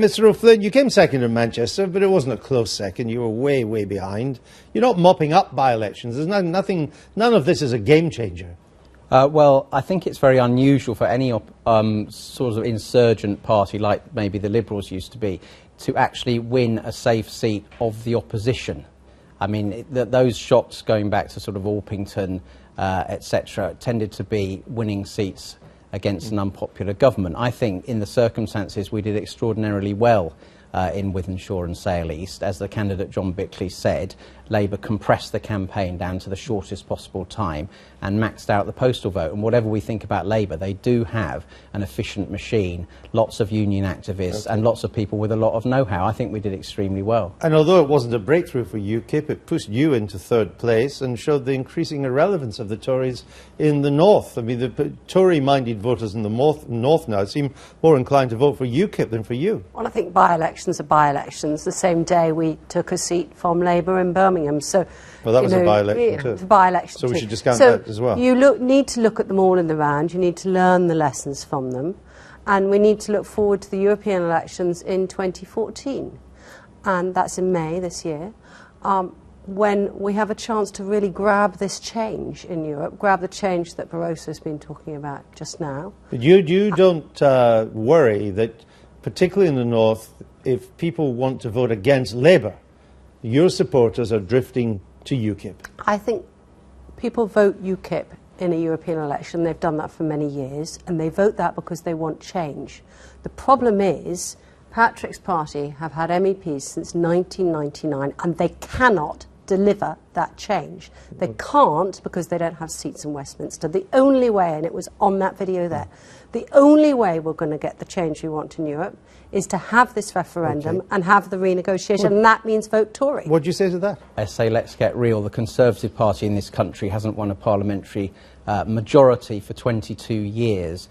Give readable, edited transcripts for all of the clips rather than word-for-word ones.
Mr O'Flynn, you came second in Manchester, but it wasn't a close second. You were way, way behind. You're not mopping up by-elections. There's nothing. None of this is a game changer. Well, I think it's very unusual for any sort of insurgent party, like maybe the Liberals used to be, to actually win a safe seat of the opposition. I mean, those shots going back to sort of Orpington, etc., tended to be winning seats against an unpopular government. I think in the circumstances we did extraordinarily well in Wythenshawe and Sale East. As the candidate John Bickley said, Labour compressed the campaign down to the shortest possible time and maxed out the postal vote. And whatever we think about Labour, they do have an efficient machine, lots of union activists and lots of people with a lot of know-how. I think we did extremely well. And although it wasn't a breakthrough for UKIP, it pushed you into third place and showed the increasing irrelevance of the Tories in the north. I mean, the Tory-minded voters in the north now seem more inclined to vote for UKIP than for you. Well, I think by-elections are by-elections. The same day we took a seat from Labour in Birmingham. So, well, that was a by-election too. It was a by-election so we should discount that as well. You need to look at them all in the round. You need to learn the lessons from them. And we need to look forward to the European elections in 2014. And that's in May this year, when we have a chance to really grab this change in Europe, grab the change that Barroso has been talking about just now. But you don't worry that, particularly in the north, if people want to vote against Labour, your supporters are drifting to UKIP? I think people vote UKIP in a European election. They've done that for many years, and they vote that because they want change. The problem is Patrick's party have had MEPs since 1999, and they cannot deliver that change. They can't because they don't have seats in Westminster. The only way, and it was on that video there, the only way we're going to get the change we want in Europe is to have this referendum and have the renegotiation, and that means vote Tory. What do you say to that? I say let's get real. The Conservative Party in this country hasn't won a parliamentary majority for 22 years.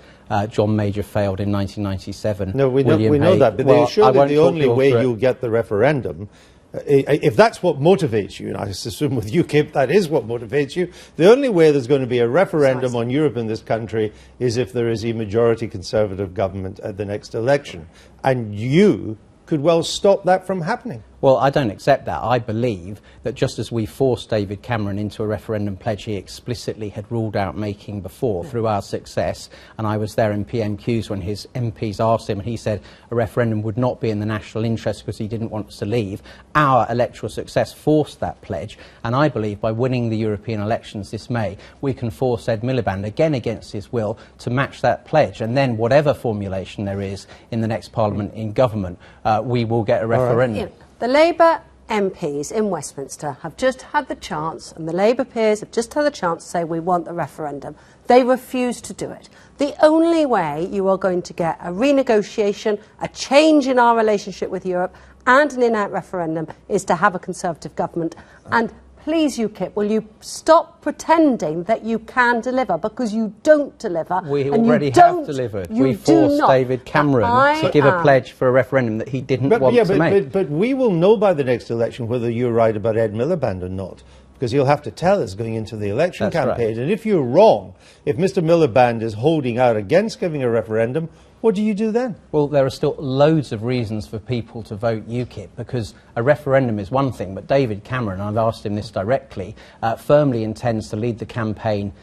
John Major failed in 1997. No, we know that, but they assure that the only way you'll get the referendum, if that's what motivates you, and I assume with UKIP that is what motivates you, the only way there's going to be a referendum on Europe in this country is if there is a majority Conservative government at the next election. And you could well stop that from happening. Well, I don't accept that. I believe that just as we forced David Cameron into a referendum pledge he explicitly had ruled out making before through our success, and I was there in PMQs when his MPs asked him and he said a referendum would not be in the national interest because he didn't want us to leave. Our electoral success forced that pledge, and I believe by winning the European elections this May we can force Ed Miliband, again against his will, to match that pledge, and then whatever formulation there is in the next Parliament in government, we will get a referendum. Right. The Labour MPs in Westminster have just had the chance, and the Labour peers have just had the chance to say we want the referendum. They refuse to do it. The only way you are going to get a renegotiation, a change in our relationship with Europe, and an in-out referendum is to have a Conservative government. And please, UKIP, will you stop pretending that you can deliver, because you don't deliver. We already have delivered. We forced David Cameron to give a pledge for a referendum that he didn't want to make. But we will know by the next election whether you're right about Ed Miliband or not, because you'll have to tell us going into the election campaign. Right. And if you're wrong, if Mr Miliband is holding out against giving a referendum, what do you do then? Well, there are still loads of reasons for people to vote UKIP, because a referendum is one thing, but David Cameron, I've asked him this directly, firmly intends to lead the campaign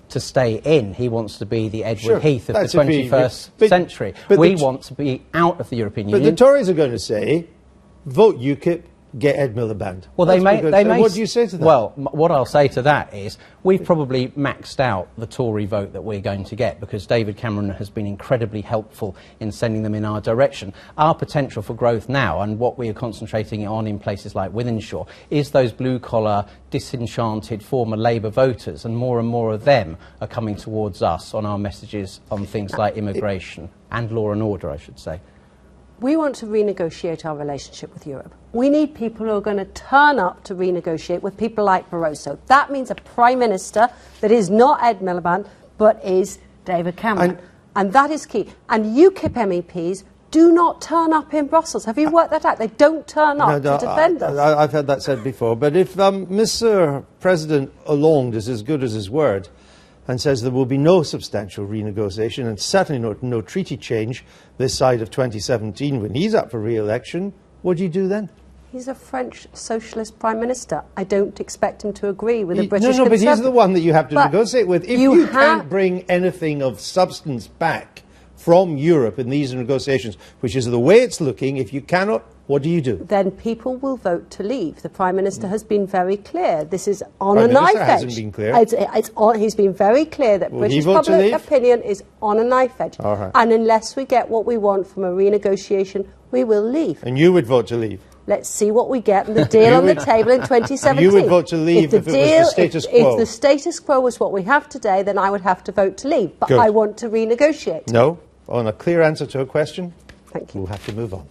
to stay in. He wants to be the Edward Heath of the 21st century. We want to be out of the European Union. But the Tories are going to say, vote UKIP, get Ed Miliband. Well, they may. What do you say to that? Well, what I'll say to that is we've probably maxed out the Tory vote that we're going to get, because David Cameron has been incredibly helpful in sending them in our direction. Our potential for growth now, and what we are concentrating on in places like Wythenshawe, is those blue-collar, disenchanted former Labour voters, and more of them are coming towards us on our messages on things like immigration and law and order, I should say. We want to renegotiate our relationship with Europe. We need people who are going to turn up to renegotiate with people like Barroso. That means a Prime Minister that is not Ed Miliband, but is David Cameron. And that is key. And UKIP MEPs do not turn up in Brussels. Have you worked that out? They don't turn up to defend us. I've had that said before. But if Mr President Hollande is as good as his word, and says there will be no substantial renegotiation and certainly no treaty change this side of 2017 when he's up for re-election, what do you do then? He's a French socialist prime minister. I don't expect him to agree with a British No, but he's the one that you have to negotiate with. If you can't bring anything of substance back from Europe in these negotiations, which is the way it's looking, if you cannot, what do you do? Then people will vote to leave. The Prime Minister has been very clear. This is on a knife edge. Hasn't been clear. He's been very clear that British public opinion is on a knife edge. Right. And unless we get what we want from a renegotiation, we will leave. And you would vote to leave? Let's see what we get and the deal on the table in 2017. You would vote to leave if it was the status quo? If the status quo was what we have today, then I would have to vote to leave. But I want to renegotiate. No? On a clear answer to a question? Thank you. We'll have to move on.